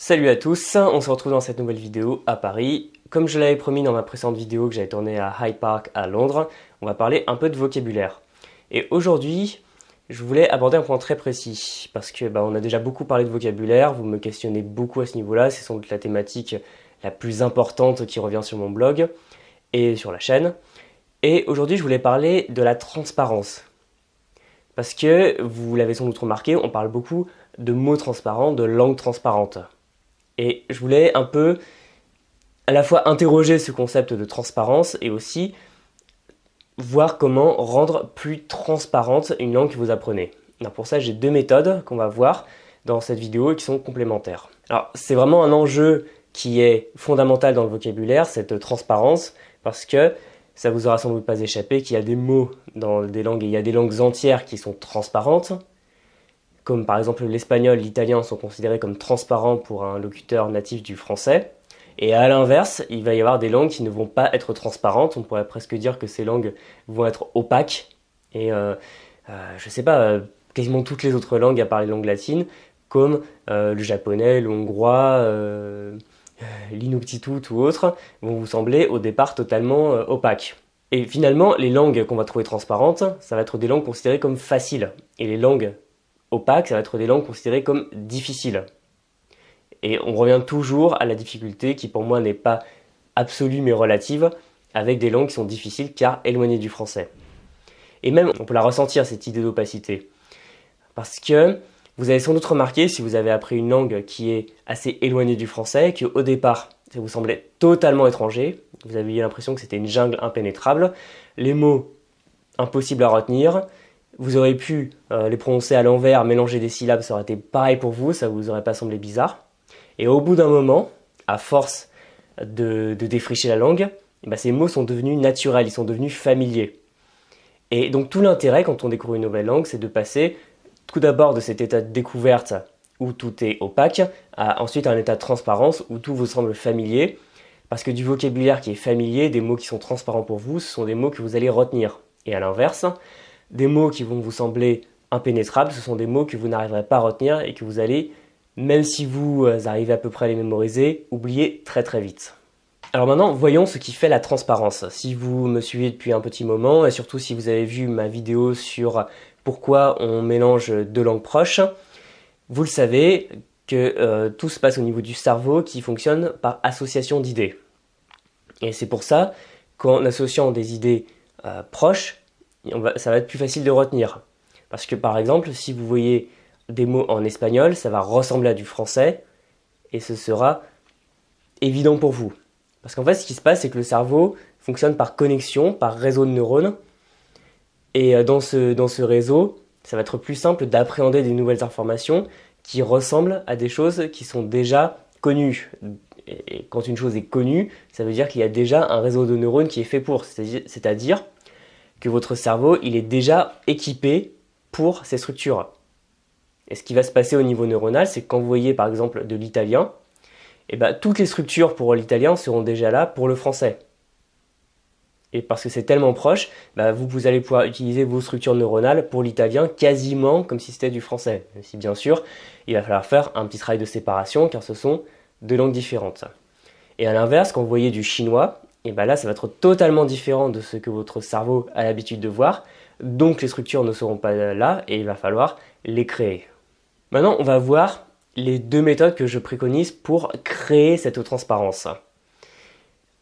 Salut à tous, on se retrouve dans cette nouvelle vidéo à Paris. Comme je l'avais promis dans ma précédente vidéo que j'avais tournée à Hyde Park à Londres, on va parler un peu de vocabulaire. Et aujourd'hui, je voulais aborder un point très précis, parce que on a déjà beaucoup parlé de vocabulaire, vous me questionnez beaucoup à ce niveau-là, c'est sans doute la thématique la plus importante qui revient sur mon blog et sur la chaîne. Et aujourd'hui, je voulais parler de la transparence. Parce que, vous l'avez sans doute remarqué, on parle beaucoup de mots transparents, de langue transparente. Et je voulais un peu à la fois interroger ce concept de transparence et aussi voir comment rendre plus transparente une langue que vous apprenez. Alors pour ça, j'ai deux méthodes qu'on va voir dans cette vidéo et qui sont complémentaires. Alors c'est vraiment un enjeu qui est fondamental dans le vocabulaire, cette transparence, parce que ça vous aura sans doute pas échappé qu'il y a des mots dans des langues et il y a des langues entières qui sont transparentes, comme par exemple l'espagnol, l'italien sont considérés comme transparents pour un locuteur natif du français. Et à l'inverse, il va y avoir des langues qui ne vont pas être transparentes. On pourrait presque dire que ces langues vont être opaques. Et je sais pas, quasiment toutes les autres langues, à part les langues latines, comme le japonais, le hongrois, l'inuktitut ou autres, vont vous sembler au départ totalement opaques. Et finalement, les langues qu'on va trouver transparentes, ça va être des langues considérées comme faciles. Et les langues opaques, ça va être des langues considérées comme difficiles. Et on revient toujours à la difficulté qui pour moi n'est pas absolue mais relative, avec des langues qui sont difficiles car éloignées du français. Et même on peut la ressentir cette idée d'opacité. Parce que vous avez sans doute remarqué, si vous avez appris une langue qui est assez éloignée du français, qu'au départ ça vous semblait totalement étranger, vous aviez l'impression que c'était une jungle impénétrable, les mots impossibles à retenir, vous aurez pu les prononcer à l'envers, mélanger des syllabes, ça aurait été pareil pour vous, ça vous aurait pas semblé bizarre. Et au bout d'un moment, à force de défricher la langue, ces mots sont devenus naturels, ils sont devenus familiers. Et donc tout l'intérêt quand on découvre une nouvelle langue, c'est de passer tout d'abord de cet état de découverte où tout est opaque, à ensuite un état de transparence où tout vous semble familier. Parce que du vocabulaire qui est familier, des mots qui sont transparents pour vous, ce sont des mots que vous allez retenir. Et à l'inverse, des mots qui vont vous sembler impénétrables, ce sont des mots que vous n'arriverez pas à retenir et que vous allez, même si vous arrivez à peu près à les mémoriser, oublier très très vite. Alors maintenant, voyons ce qui fait la transparence. Si vous me suivez depuis un petit moment, et surtout si vous avez vu ma vidéo sur pourquoi on mélange deux langues proches, vous le savez que tout se passe au niveau du cerveau qui fonctionne par association d'idées. Et c'est pour ça qu'en associant des idées proches, ça va être plus facile de retenir. Parce que par exemple, si vous voyez des mots en espagnol, ça va ressembler à du français et ce sera évident pour vous. Parce qu'en fait, ce qui se passe, c'est que le cerveau fonctionne par connexion, par réseau de neurones. Et dans ce réseau, ça va être plus simple d'appréhender des nouvelles informations qui ressemblent à des choses qui sont déjà connues. Et quand une chose est connue, ça veut dire qu'il y a déjà un réseau de neurones qui est fait pour. C'est-à-dire que votre cerveau, il est déjà équipé pour ces structures. Et ce qui va se passer au niveau neuronal, c'est que quand vous voyez par exemple de l'italien, toutes les structures pour l'italien seront déjà là pour le français. Et parce que c'est tellement proche, vous allez pouvoir utiliser vos structures neuronales pour l'italien quasiment comme si c'était du français. Même si bien sûr, il va falloir faire un petit travail de séparation car ce sont deux langues différentes. Et à l'inverse, quand vous voyez du chinois, là ça va être totalement différent de ce que votre cerveau a l'habitude de voir. Donc les structures ne seront pas là et il va falloir les créer. Maintenant, on va voir les deux méthodes que je préconise pour créer cette transparence.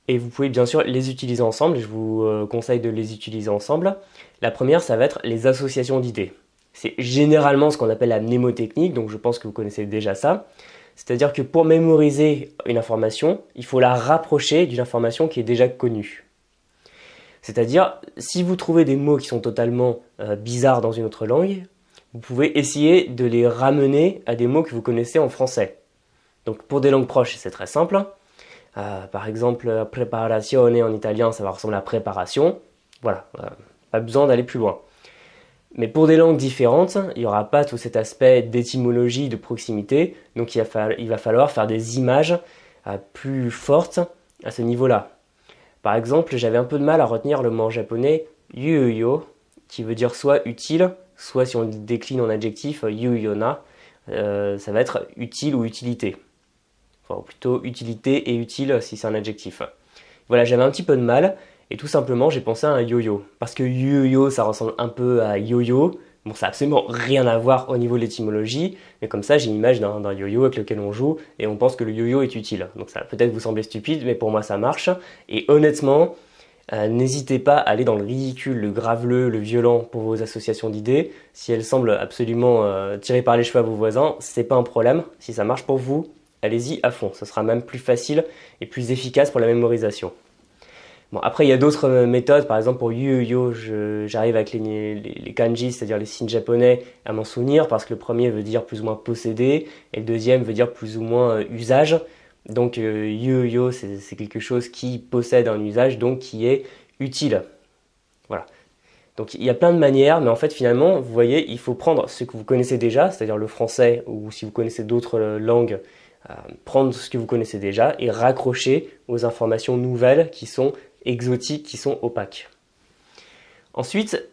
Et vous pouvez bien sûr les utiliser ensemble, et je vous conseille de les utiliser ensemble. La première, ça va être les associations d'idées. C'est généralement ce qu'on appelle la mnémotechnique, donc je pense que vous connaissez déjà ça. C'est-à-dire que pour mémoriser une information, il faut la rapprocher d'une information qui est déjà connue. C'est-à-dire, si vous trouvez des mots qui sont totalement bizarres dans une autre langue, vous pouvez essayer de les ramener à des mots que vous connaissez en français. Donc pour des langues proches, c'est très simple. Par exemple, preparazione en italien, ça va ressembler à préparation. Voilà, pas besoin d'aller plus loin. Mais pour des langues différentes, il n'y aura pas tout cet aspect d'étymologie, de proximité. Donc il va falloir faire des images plus fortes à ce niveau-là. Par exemple, j'avais un peu de mal à retenir le mot en japonais yuyo, qui veut dire soit utile, soit si on le décline en adjectif, yuyona, ça va être utile ou utilité. Enfin, plutôt utilité et utile si c'est un adjectif. Voilà, j'avais un petit peu de mal, et tout simplement j'ai pensé à un yo-yo. Parce que yo-yo, ça ressemble un peu à yo-yo. Bon, ça n'a absolument rien à voir au niveau de l'étymologie, mais comme ça j'ai une image d'un yo-yo avec lequel on joue, et on pense que le yo-yo est utile. Donc ça va peut-être vous sembler stupide, mais pour moi ça marche. Et honnêtement, n'hésitez pas à aller dans le ridicule, le graveleux, le violent pour vos associations d'idées. Si elles semblent absolument tirées par les cheveux à vos voisins, c'est pas un problème. Si ça marche pour vous, allez-y à fond. Ce sera même plus facile et plus efficace pour la mémorisation. Bon, après, il y a d'autres méthodes. Par exemple, pour yo-yo, j'arrive avec les kanji, c'est-à-dire les signes japonais, à m'en souvenir parce que le premier veut dire plus ou moins posséder et le deuxième veut dire plus ou moins usage. Donc, yo-yo, c'est quelque chose qui possède un usage, donc qui est utile. Voilà. Donc, il y a plein de manières, mais en fait, finalement, vous voyez, il faut prendre ce que vous connaissez déjà, c'est-à-dire le français ou si vous connaissez d'autres langues, prendre ce que vous connaissez déjà et raccrocher aux informations nouvelles qui sont exotiques, qui sont opaques. Ensuite,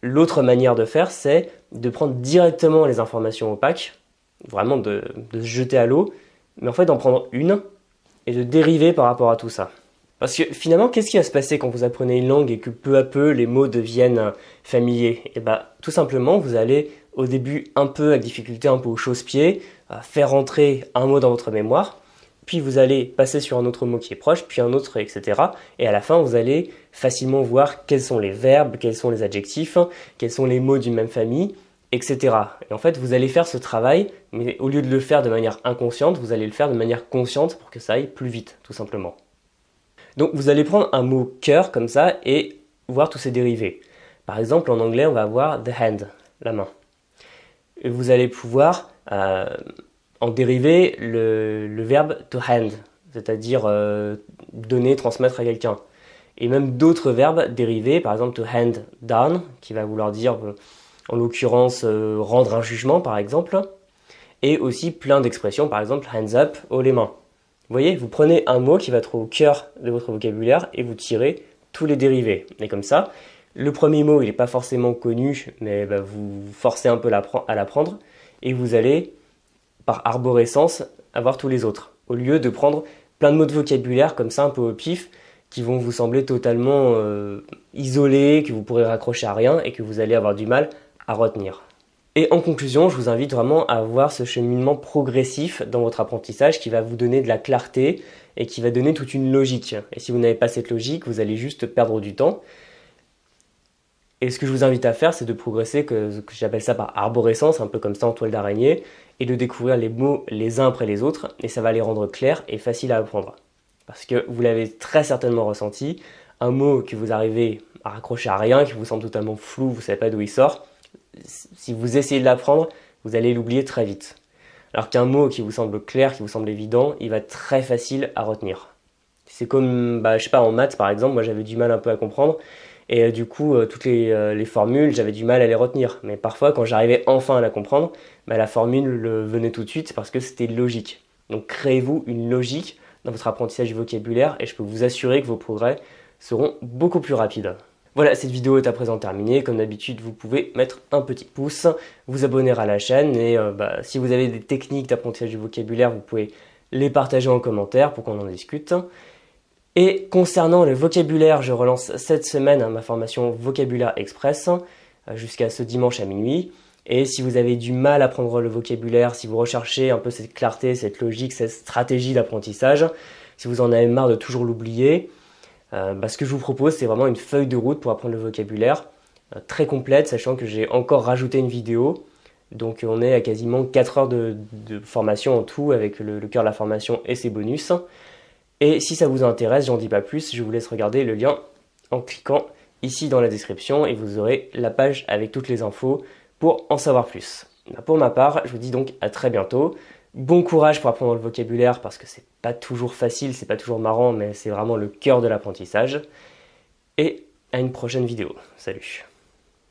l'autre manière de faire, c'est de prendre directement les informations opaques, vraiment de se jeter à l'eau, mais en fait d'en prendre une et de dériver par rapport à tout ça. Parce que finalement, qu'est-ce qui va se passer quand vous apprenez une langue et que peu à peu les mots deviennent familiers? Et tout simplement, vous allez au début un peu avec difficulté, un peu au chausse-pied, faire rentrer un mot dans votre mémoire, puis vous allez passer sur un autre mot qui est proche, puis un autre, etc. Et à la fin, vous allez facilement voir quels sont les verbes, quels sont les adjectifs, quels sont les mots d'une même famille, etc. Et en fait, vous allez faire ce travail, mais au lieu de le faire de manière inconsciente, vous allez le faire de manière consciente pour que ça aille plus vite, tout simplement. Donc vous allez prendre un mot cœur comme ça et voir tous ses dérivés. Par exemple, en anglais, on va avoir the hand, la main. Et vous allez pouvoir en dériver le verbe to hand, c'est-à-dire donner, transmettre à quelqu'un. Et même d'autres verbes dérivés, par exemple to hand down, qui va vouloir dire, en l'occurrence, rendre un jugement, par exemple. Et aussi plein d'expressions, par exemple hands up, haut les mains. Vous voyez, vous prenez un mot qui va être au cœur de votre vocabulaire et vous tirez tous les dérivés. Et comme ça, le premier mot, il n'est pas forcément connu, mais vous forcez un peu à l'apprendre et vous allez, par arborescence, avoir tous les autres. Au lieu de prendre plein de mots de vocabulaire comme ça, un peu au pif, qui vont vous sembler totalement isolés, que vous pourrez raccrocher à rien et que vous allez avoir du mal à retenir. Et en conclusion, je vous invite vraiment à avoir ce cheminement progressif dans votre apprentissage qui va vous donner de la clarté et qui va donner toute une logique. Et si vous n'avez pas cette logique, vous allez juste perdre du temps. Et ce que je vous invite à faire, c'est de progresser, que j'appelle ça par arborescence, un peu comme ça en toile d'araignée, et de découvrir les mots les uns après les autres, et ça va les rendre clairs et faciles à apprendre. Parce que vous l'avez très certainement ressenti, un mot que vous arrivez à raccrocher à rien, qui vous semble totalement flou, vous ne savez pas d'où il sort, si vous essayez de l'apprendre, vous allez l'oublier très vite. Alors qu'un mot qui vous semble clair, qui vous semble évident, il va être très facile à retenir. C'est comme, je sais pas, en maths par exemple, moi j'avais du mal un peu à comprendre, et du coup, toutes les formules, j'avais du mal à les retenir. Mais parfois, quand j'arrivais enfin à la comprendre, la formule venait tout de suite parce que c'était logique. Donc créez-vous une logique dans votre apprentissage du vocabulaire, et je peux vous assurer que vos progrès seront beaucoup plus rapides. Voilà, cette vidéo est à présent terminée. Comme d'habitude, vous pouvez mettre un petit pouce, vous abonner à la chaîne et si vous avez des techniques d'apprentissage du vocabulaire, vous pouvez les partager en commentaire pour qu'on en discute. Et concernant le vocabulaire, je relance cette semaine ma formation Vocabulaire Express jusqu'à ce dimanche à minuit. Et si vous avez du mal à apprendre le vocabulaire, si vous recherchez un peu cette clarté, cette logique, cette stratégie d'apprentissage, si vous en avez marre de toujours l'oublier, ce que je vous propose, c'est vraiment une feuille de route pour apprendre le vocabulaire, très complète, sachant que j'ai encore rajouté une vidéo. Donc on est à quasiment 4 heures de formation en tout, avec le cœur de la formation et ses bonus. Et si ça vous intéresse, j'en dis pas plus, je vous laisse regarder le lien en cliquant ici dans la description et vous aurez la page avec toutes les infos pour en savoir plus. Pour ma part, je vous dis donc à très bientôt. Bon courage pour apprendre le vocabulaire parce que c'est pas toujours facile, c'est pas toujours marrant, mais c'est vraiment le cœur de l'apprentissage. Et à une prochaine vidéo. Salut!